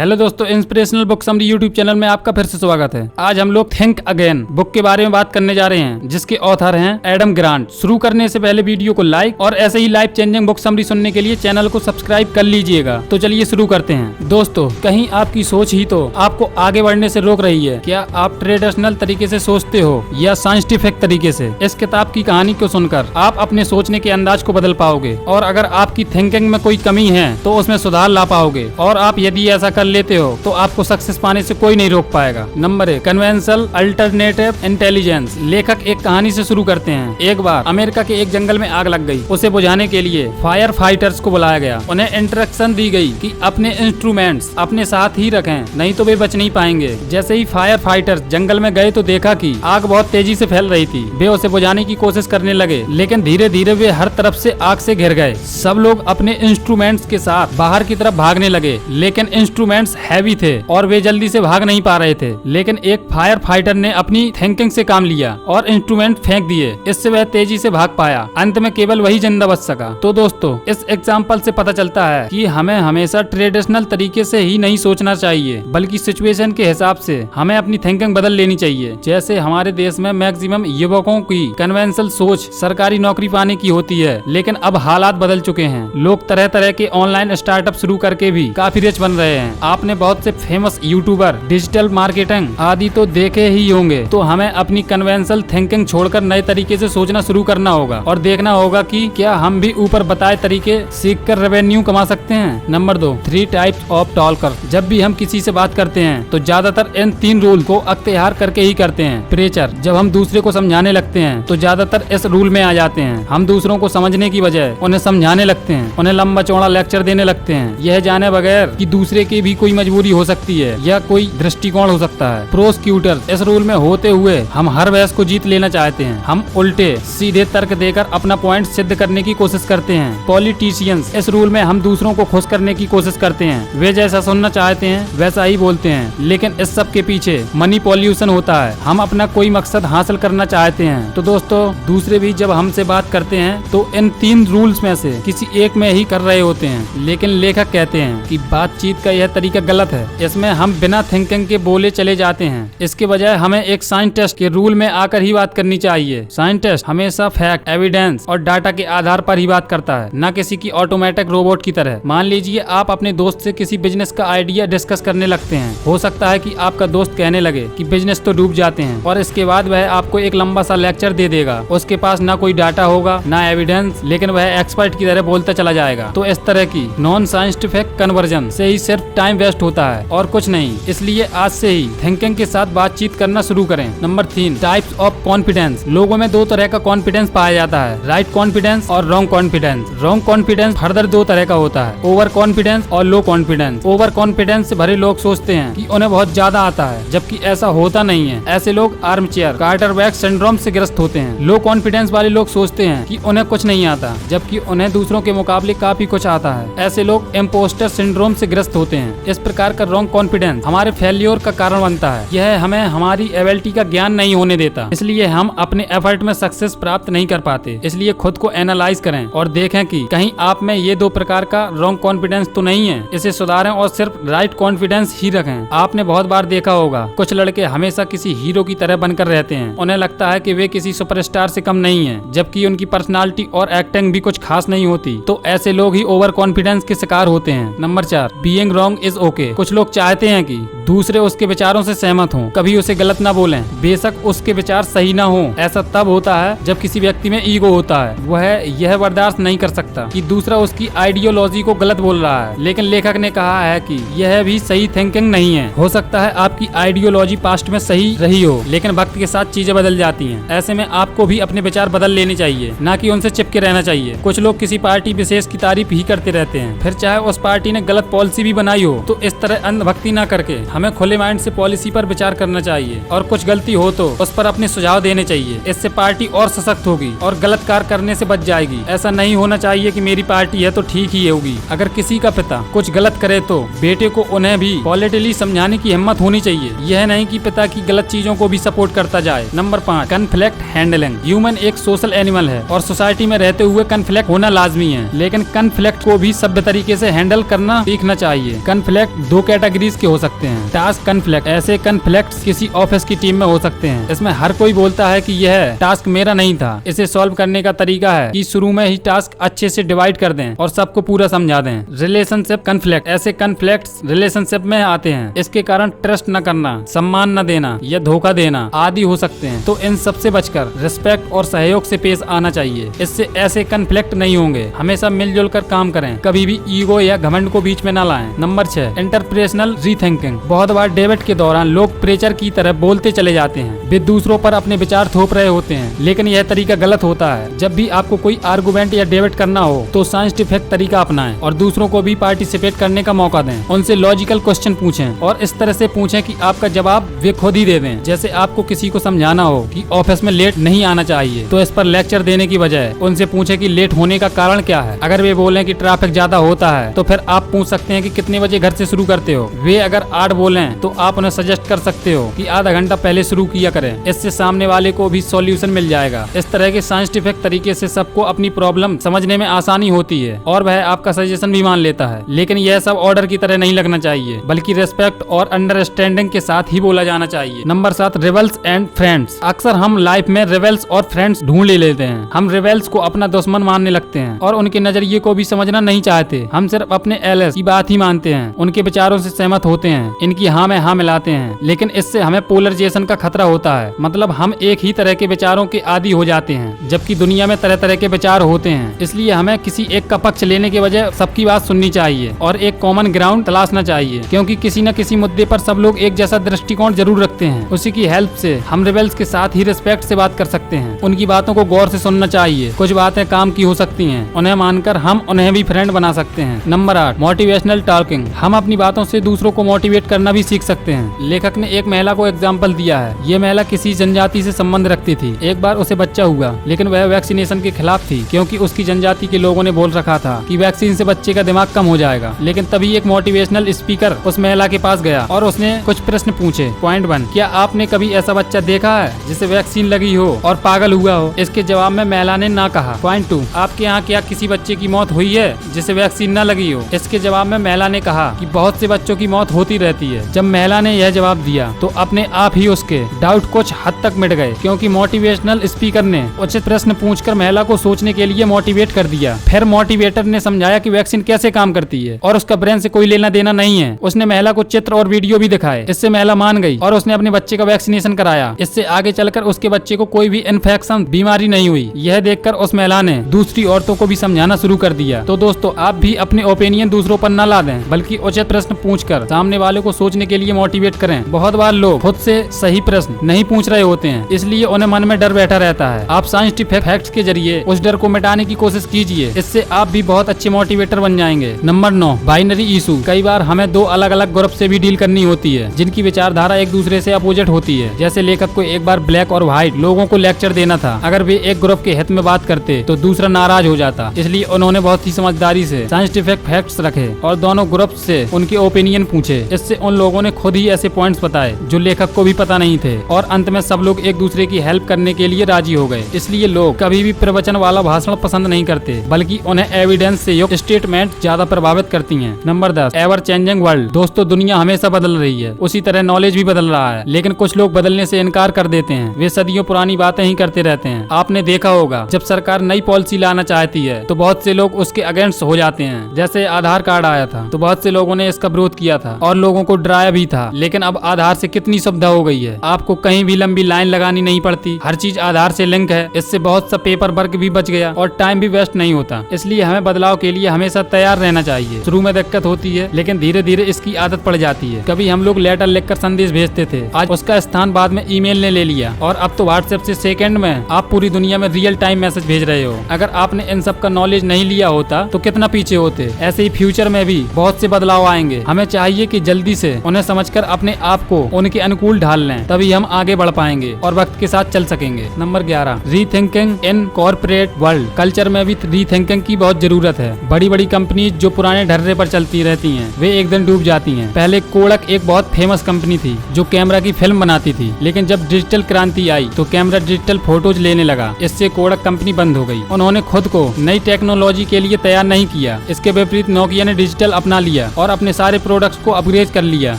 Hello दोस्तों, inspirational book summary YouTube channel में आपका फिर से स्वागत है। आज हम लोग थिंक अगेन बुक के बारे में बात करने जा रहे हैं, जिसके ऑथर हैं एडम ग्रांट। शुरू करने से पहले वीडियो को लाइक और ऐसे ही लाइफ चेंजिंग बुक समरी सुनने के लिए चैनल को सब्सक्राइब कर लीजिएगा। तो चलिए शुरू करते हैं। दोस्तों, कहीं आपकी सोच ही तो आपको आगे बढ़ने से रोक रही है? क्या आप ट्रेडिशनल तरीके से सोचते हो या साइंटिफिक तरीके से? इस किताब की कहानी को सुनकर आप अपने सोचने के अंदाज को बदल पाओगे, और अगर आपकी थिंकिंग में कोई कमी है तो उसमें सुधार ला पाओगे। और आप यदि ऐसा कर लेते हो तो आपको सक्सेस पाने से कोई नहीं रोक पाएगा। Number 1, conventional alternative intelligence. लेखक एक कहानी से शुरू करते हैं। एक बार अमेरिका के एक जंगल में आग लग गई। उसे बुझाने के लिए फायर फाइटर्स को बुलाया गया। उन्हें इंस्ट्रक्शन दी गई कि अपने इंस्ट्रूमेंट्स अपने साथ ही रखें, नहीं तो वे बच नहीं पाएंगे। जैसे ही फायर फाइटर्स जंगल में गए तो देखा कि आग बहुत तेजी से फैल रही थी। वे उसे बुझाने की कोशिश करने लगे, लेकिन धीरे धीरे वे हर तरफ से आग से घिर गए। सब लोग अपने इंस्ट्रूमेंट्स के साथ बाहर की तरफ भागने लगे, लेकिन इंस्ट्रूमेंट्स हैवी थे और वे जल्दी से भाग नहीं पा रहे थे। लेकिन एक फायर फाइटर ने अपनी थिंकिंग से काम लिया और इंस्ट्रूमेंट फेंक दिए। इससे वह तेजी से भाग पाया। अंत में केवल वही जिंदा बच सका। तो दोस्तों, इस एग्जाम्पल से पता चलता है कि हमें हमेशा ट्रेडिशनल तरीके से ही नहीं सोचना चाहिए, बल्कि सिचुएशन के हिसाब से हमें अपनी थिंकिंग बदल लेनी चाहिए। जैसे हमारे देश में मैक्सिमम युवकों की कन्वेंशनल सोच सरकारी नौकरी पाने की होती है, लेकिन अब हालात बदल चुके हैं। लोग तरह तरह के ऑनलाइन स्टार्टअप शुरू करके भी काफी रिच बन रहे हैं। आपने बहुत से फेमस यूट्यूबर, डिजिटल मार्केटिंग आदि तो देखे ही होंगे। तो हमें अपनी कन्वेंशनल थिंकिंग छोड़कर नए तरीके से सोचना शुरू करना होगा और देखना होगा कि क्या हम भी ऊपर बताए तरीके सीख कर रेवेन्यू कमा सकते हैं। Number 2, 3 types of talker. जब भी हम किसी से बात करते हैं तो ज्यादातर इन 3 रूल को अख्तियार करके ही करते हैं। प्रेचर, जब हम दूसरे को समझाने लगते हैं तो ज्यादातर इस रूल में आ जाते हैं। हम दूसरों को समझने की बजाय उन्हें समझाने लगते हैं, उन्हें लंबा चौड़ा लेक्चर देने लगते हैं, यह जाने बगैर कि दूसरे की भी कोई मजबूरी हो सकती है या कोई दृष्टिकोण हो सकता है। प्रोसिक्यूटर, इस रूल में होते हुए हम हर बहस को जीत लेना चाहते हैं। हम उल्टे सीधे तर्क देकर अपना पॉइंट सिद्ध करने की कोशिश करते हैं। पॉलिटिशियंस, इस रूल में हम दूसरों को खुश करने की कोशिश करते हैं। वे जैसा सुनना चाहते हैं वैसा ही बोलते हैं, लेकिन इस सब के पीछे मनी पॉल्यूशन होता है। हम अपना कोई मकसद हासिल करना चाहते हैं। तो दोस्तों, दूसरे भी जब हमसे बात करते हैं तो इन 3 रूल्स में से किसी एक में ही कर रहे होते हैं। लेकिन लेखक कहते हैं कि बातचीत का यह तरीका गलत है। इसमें हम बिना थिंकिंग के बोले चले जाते हैं। इसके बजाय हमें एक साइंटिस्ट के रूल में आकर ही बात करनी चाहिए। साइंटिस्ट हमेशा फैक्ट, एविडेंस और डाटा के आधार पर ही बात करता है, न किसी की ऑटोमेटिक रोबोट की तरह। मान लीजिए आप अपने दोस्त से किसी बिजनेस का आइडिया डिस्कस करने लगते हैं। हो सकता है कि आपका दोस्त कहने लगे कि बिजनेस तो डूब जाते हैं, और इसके बाद वह आपको एक लंबा सा लेक्चर दे देगा। उसके पास ना कोई डाटा होगा ना एविडेंस, लेकिन वह एक्सपर्ट की तरह बोलता चला जाएगा। तो इस तरह की नॉन साइंटिफिक कन्वर्जन से ही सिर्फ टाइम वेस्ट होता है और कुछ नहीं। इसलिए आज से ही थिंकिंग के साथ बातचीत करना शुरू करें। Number 3, types of confidence. लोगों में 2 तरह का कॉन्फिडेंस पाया जाता है, राइट कॉन्फिडेंस और wrong confidence. Wrong confidence further 2 तरह का होता है, ओवर कॉन्फिडेंस और लो कॉन्फिडेंस। ओवर कॉन्फिडेंस से भरे लोग सोचते हैं कि उन्हें बहुत ज्यादा आता है, जबकि ऐसा होता नहीं है। ऐसे लोग आर्म चेयर क्वार्टरबैक सिंड्रोम से ग्रस्त होते हैं। लो कॉन्फिडेंस वाले लोग सोचते हैं कि उन्हें कुछ नहीं आता, जबकि उन्हें दूसरों के मुकाबले काफी कुछ आता है। ऐसे लोग इम्पोस्टर सिंड्रोम से ग्रस्त होते हैं। इस प्रकार का रॉन्ग कॉन्फिडेंस हमारे फेल्योर का कारण बनता है। यह हमें हमारी एबिलिटी का ज्ञान नहीं होने देता, इसलिए हम अपने एफर्ट में सक्सेस प्राप्त नहीं कर पाते। इसलिए खुद को एनालाइज करें और देखें कि कहीं आप में ये 2 प्रकार का रॉन्ग कॉन्फिडेंस तो नहीं है। इसे सुधारें और सिर्फ राइट कॉन्फिडेंस ही रखें। आपने बहुत बार देखा होगा, कुछ लड़के हमेशा किसी हीरो की तरह बनकर रहते हैं। उन्हें लगता है कि वे किसी सुपरस्टार से कम नहीं है, जबकि उनकी पर्सनालिटी और एक्टिंग भी कुछ खास नहीं होती। तो ऐसे लोग ही ओवर कॉन्फिडेंस के शिकार होते हैं। Number 4, being wrong is okay. कुछ लोग चाहते हैं कि दूसरे उसके विचारों से सहमत हों, कभी उसे गलत ना बोलें, बेशक उसके विचार सही ना हो। ऐसा तब होता है जब किसी व्यक्ति में ईगो होता है। वह यह बर्दाश्त नहीं कर सकता कि दूसरा उसकी आइडियोलॉजी को गलत बोल रहा है। लेकिन लेखक ने कहा है कि यह भी सही थिंकिंग नहीं है। हो सकता है आपकी आइडियोलॉजी पास्ट में सही रही हो, लेकिन वक्त के साथ चीजें बदल जाती हैं। ऐसे में आपको भी अपने विचार बदल लेने चाहिए, ना कि उनसे चिपके रहना चाहिए। कुछ लोग किसी पार्टी विशेष की तारीफ ही करते रहते हैं, फिर चाहे उस पार्टी ने गलत पॉलिसी भी बनाई हो। तो इस तरह अंधभक्ति ना करके हमें खुले माइंड से पॉलिसी पर विचार करना चाहिए और कुछ गलती हो तो उस पर अपने सुझाव देने चाहिए। इससे पार्टी और सशक्त होगी और गलत कार्य करने से बच जाएगी। ऐसा नहीं होना चाहिए कि मेरी पार्टी है तो ठीक ही होगी। अगर किसी का पिता कुछ गलत करे तो बेटे को उन्हें भी पॉलिटिकली समझाने की हिम्मत होनी चाहिए। यह नहीं कि पिता की गलत चीजों को भी सपोर्ट करता जाए। Number 5, conflict handling. ह्यूमन एक सोशल एनिमल है और सोसाइटी में रहते हुए कन्फ्लिक्ट होना लाजमी है, लेकिन कन्फ्लिक्ट को भी सभ्य तरीके से हैंडल करना सीखना चाहिए। कन्फ्लिक्ट 2 कैटेगरीज के हो सकते हैं। टास्क कन्फ्लिक्ट, ऐसे कन्फ्लिक्ट किसी ऑफिस की टीम में हो सकते हैं। इसमें हर कोई बोलता है कि यह टास्क मेरा नहीं था। इसे सॉल्व करने का तरीका है कि शुरू में ही टास्क अच्छे से डिवाइड कर दें और सबको पूरा समझा दें। रिलेशनशिप कन्फ्लिक्ट, ऐसे कन्फ्लिक्ट रिलेशनशिप में आते हैं। इसके कारण ट्रस्ट न करना, सम्मान न देना या धोखा देना आदि हो सकते हैं। तो इन सबसे बचकर रिस्पेक्ट और सहयोग से पेश आना चाहिए। इससे ऐसे कन्फ्लिक्ट नहीं होंगे। हमेशा मिलजुल कर काम करें, कभी भी ईगो या घमंड को बीच में न लाएं। Number 6, interpersonal rethinking. बहुत बार डेबेट के दौरान लोग प्रेचर की तरह बोलते चले जाते हैं। वे दूसरों पर अपने विचार थोप रहे होते हैं, लेकिन यह तरीका गलत होता है। जब भी आपको कोई आर्गुमेंट या डेबेट करना हो तो साइंटिफिक तरीका अपनाएं और दूसरों को भी पार्टिसिपेट करने का मौका दें। उनसे लॉजिकल क्वेश्चन पूछें और इस तरह से पूछें कि आपका जवाब वे खुद ही दे दें। जैसे आपको किसी को समझाना हो कि ऑफिस में लेट नहीं आना चाहिए, तो इस पर लेक्चर देने की बजाय उनसे पूछें कि लेट होने का कारण क्या है। अगर वे बोलें कि ट्रैफिक ज्यादा होता है, तो फिर आप पूछ सकते हैं कि कितने बजे घर से शुरू करते हो। वे अगर 8 बोलें तो आप उन्हें सजेस्ट कर सकते हो कि आधा घंटा पहले शुरू किया करें। इससे सामने वाले को भी सॉल्यूशन मिल जाएगा। इस तरह के साइंटिफिक तरीके से सबको अपनी प्रॉब्लम समझने में आसानी होती है और वह आपका सजेशन भी मान लेता है। लेकिन यह सब ऑर्डर की तरह नहीं लगना चाहिए, बल्कि रेस्पेक्ट और अंडरस्टैंडिंग के साथ ही बोला जाना चाहिए। Number 7, rivals and friends. अक्सर हम लाइफ में रिवल्स और फ्रेंड्स ढूंढ ले लेते हैं। हम रिवल्स को अपना दुश्मन मानने लगते हैं और उनके नजरिए को भी समझना नहीं चाहते। हम सिर्फ अपने एलएस की बात ही मानते हैं, उनके विचारों से सहमत होते हैं, इनकी हाँ में हाँ मिलाते हैं। लेकिन इससे हमें पोलराइजेशन का खतरा होता है। मतलब हम एक ही तरह के विचारों के आदी हो जाते हैं, जबकि दुनिया में तरह तरह के विचार होते हैं। इसलिए हमें किसी एक का पक्ष लेने के बजाय सबकी बात सुननी चाहिए और एक कॉमन ग्राउंड तलाशना चाहिए, क्योंकि किसी न किसी मुद्दे पर सब लोग एक जैसा दृष्टिकोण जरूर रखते हैं। उसी की हेल्प से हम रिबेल्स के साथ ही रिस्पेक्ट से बात कर सकते हैं। उनकी बातों को गौर से सुनना चाहिए। कुछ बातें काम की हो सकती हैं, उन्हें मानकर हम उन्हें भी फ्रेंड बना सकते हैं। Number 8, motivational talking. हम अपनी बातों से दूसरों को मोटिवेट करना भी सीख सकते हैं। लेखक ने एक महिला को एग्जाम्पल दिया है। ये महिला किसी जनजाति से संबंध रखती थी। एक बार उसे बच्चा हुआ, लेकिन वह वैक्सीनेशन के खिलाफ थी, क्योंकि उसकी जनजाति के लोगों ने बोल रखा था कि वैक्सीन से बच्चे का दिमाग कम हो जाएगा। लेकिन तभी एक मोटिवेशनल स्पीकर उस महिला के पास गया और उसने कुछ प्रश्न पूछे। पॉइंट 1, क्या आपने कभी ऐसा बच्चा देखा है जिसे वैक्सीन लगी हो और पागल हुआ हो? इसके जवाब में महिला ने ना कहा। पॉइंट 2, आपके यहाँ क्या किसी बच्चे की मौत हुई है जिसे वैक्सीन न लगी हो? इसके जवाब में महिला ने कहा कि बहुत से बच्चों की मौत होती रहती है। जब महिला ने यह जवाब दिया तो अपने आप ही उसके डाउट कुछ हद तक मिट गए, क्योंकि मोटिवेशनल स्पीकर ने उचित प्रश्न पूछकर महिला को सोचने के लिए मोटिवेट कर दिया। फिर मोटिवेटर ने समझाया कि वैक्सीन कैसे काम करती है और उसका ब्रेन से कोई लेना देना नहीं है। उसने महिला को चित्र और वीडियो भी दिखाए। इससे महिला मान गई और उसने अपने बच्चे का वैक्सीनेशन कराया। इससे आगे चलकर उसके बच्चे को कोई भी इन्फेक्शन बीमारी नहीं हुई। यह देखकर उस महिला ने दूसरी औरतों को भी समझाना शुरू कर दिया। तो दोस्तों, आप भी अपने ओपिनियन दूसरों पर न ला दें, बल्कि उचित प्रश्न पूछकर सामने वाले को सोचने के लिए मोटिवेट करें। बहुत बार लोग खुद से सही प्रश्न नहीं पूछ रहे होते हैं, इसलिए उन्हें मन में डर बैठा रहता है। आप साइंटिफिक फैक्ट्स के जरिए उस डर को मिटाने की कोशिश कीजिए। इससे आप भी बहुत अच्छे मोटिवेटर बन जाएंगे। Number 9, binary issue. कई बार हमें 2 अलग अलग ग्रुप से भी डील करनी होती है, जिनकी विचारधारा एक दूसरे से अपोजिट होती है। जैसे लेखक को एक बार ब्लैक और व्हाइट लोगों को लेक्चर देना था। अगर वे एक ग्रुप के हित में बात करते तो दूसरा नाराज हो जाता। इसलिए उन्होंने बहुत ही समझदारी से साइंटिफिक फैक्ट्स रखे और दोनों ग्रुप से उनके ओपिनियन पूछे। इससे उन लोगों ने खुद ही ऐसे पॉइंट्स बताए जो लेखक को भी पता नहीं थे, और अंत में सब लोग एक दूसरे की हेल्प करने के लिए राजी हो गए। इसलिए लोग कभी भी प्रवचन वाला भाषण पसंद नहीं करते, बल्कि उन्हें एविडेंस से युक्त स्टेटमेंट ज्यादा प्रभावित करती हैं। Number 10, ever changing world. दोस्तों, दुनिया हमेशा बदल रही है, उसी तरह नॉलेज भी बदल रहा है, लेकिन कुछ लोग बदलने से इनकार कर देते हैं। वे सदियों पुरानी बातें ही करते रहते हैं। आपने देखा होगा, जब सरकार नई पॉलिसी लाना चाहती है तो बहुत से लोग उसके अगेंस्ट हो जाते हैं। जैसे आधार कार्ड आया था तो बहुत से लोगों ने इसका विरोध किया था और लोगों को डराया भी था। लेकिन अब आधार से कितनी सुविधा हो गई है, आपको कहीं भी लंबी लाइन लगानी नहीं पड़ती। हर चीज आधार से लिंक है। इससे बहुत सा पेपर वर्क भी बच गया और टाइम भी वेस्ट नहीं होता। इसलिए हमें बदलाव के लिए हमेशा तैयार रहना चाहिए। शुरू में दिक्कत होती है, लेकिन धीरे धीरे इसकी आदत पड़ जाती है। कभी हम लोग लेटर लिखकर संदेश भेजते थे, आज उसका स्थान बाद में ईमेल ने ले लिया, और अब तो व्हाट्सएप से सेकंड में आप पूरी दुनिया में रियल टाइम मैसेज भेज रहे हो। अगर आपने इन सब का नॉलेज नहीं लिया होता तो कितना पीछे होते। ऐसे ही फ्यूचर में भी बहुत से बदलाव आएंगे। हमें चाहिए कि जल्दी से उन्हें समझकर अपने आप को उनके अनुकूल ढाल लें, तभी हम आगे बढ़ पाएंगे और वक्त के साथ चल सकेंगे। Number 11, rethinking in corporate world. Culture में भी रीथिंकिंग की बहुत जरूरत है। बड़ी बड़ी कंपनी जो पुराने ढर्रे पर चलती रहती हैं, वे एक दिन डूब जाती हैं। पहले कोडक एक बहुत फेमस कंपनी थी जो कैमरा की फिल्म बनाती थी, लेकिन जब डिजिटल क्रांति आई तो कैमरा डिजिटल फोटोज लेने लगा। इससे कोडक कंपनी बंद हो गई। उन्होंने खुद को नई टेक्नोलॉजी के लिए तैयार नहीं किया। इसके विपरीत नोकिया ने डिजिटल अपना लिया और अपने सारे प्रोडक्ट्स को अपग्रेड कर लिया।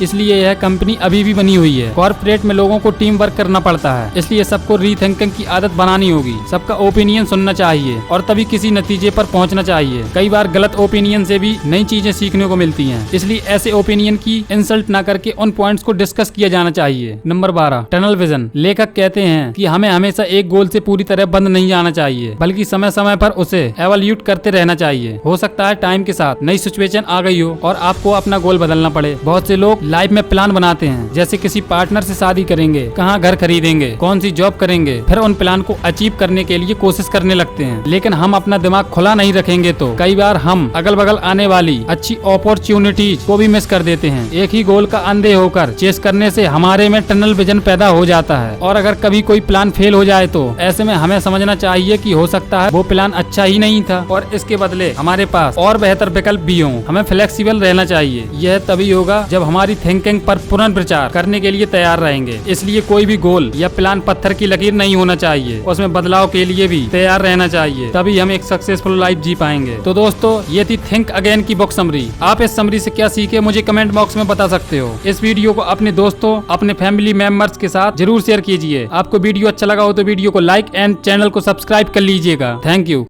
इसलिए यह कंपनी अभी भी बनी हुई है। कॉर्पोरेट में लोगों को टीम वर्क करना पड़ता है, इसलिए सबको रीथिंकिंग की आदत बनानी होगी। सबका ओपिनियन सुनना चाहिए और तभी किसी नतीजे पर पहुंचना चाहिए। कई बार गलत ओपिनियन से भी नई चीजें सीखने को मिलती हैं, इसलिए ऐसे ओपिनियन की इंसल्ट ना करके उन पॉइंट्स को डिस्कस किया जाना चाहिए। Number 12, tunnel vision. लेखक कहते हैं कि हमें हमेशा एक गोल से पूरी तरह बंद नहीं जाना चाहिए, बल्कि समय समय पर उसे एवोल्यूट करते रहना चाहिए। हो सकता है टाइम के साथ नई सिचुएशन आ गई हो और आपको अपना गोल बदलना पड़े। बहुत से लोग लाइफ में प्लान बनाते हैं, जैसे किसी पार्टनर से शादी करेंगे, कहाँ घर खरीदेंगे, कौन सी जॉब करेंगे, फिर उन प्लान को अचीव करने के लिए कोशिश करने लगते हैं। लेकिन हम अपना दिमाग खुला नहीं रखेंगे तो कई बार हम अगल बगल आने वाली अच्छी अपॉर्चुनिटीज को भी मिस कर देते हैं। एक ही गोल का अंधे होकर चेस करने से हमारे में टनल विजन पैदा हो जाता है, और अगर कभी कोई प्लान फेल हो जाए तो ऐसे में हमें समझना चाहिए कि हो सकता है वो प्लान अच्छा ही नहीं था और इसके बदले हमारे पास और बेहतर विकल्प भी हों। हमें फ्लेक्सिबल रहना चाहिए। यह तभी होगा जब हमारी थिंकिंग पर पुनर्विचार करने के लिए तैयार रहेंगे। इसलिए कोई भी गोल या प्लान पत्थर की लकीर नहीं होना चाहिए, उसमें बदलाव के लिए भी तैयार रहना चाहिए, तभी हम एक सक्सेसफुल लाइफ जी पाएंगे। तो दोस्तों, ये थी थिंक अगेन की बुक समरी। आप इस समरी से क्या सीखे मुझे कमेंट बॉक्स में बता सकते हो। इस वीडियो को अपने दोस्तों, अपने फैमिली मेंबर्स के साथ जरूर शेयर कीजिए। आपको वीडियो अच्छा लगा हो तो वीडियो को लाइक एंड चैनल को सब्सक्राइब कर लीजिएगा। Thank you.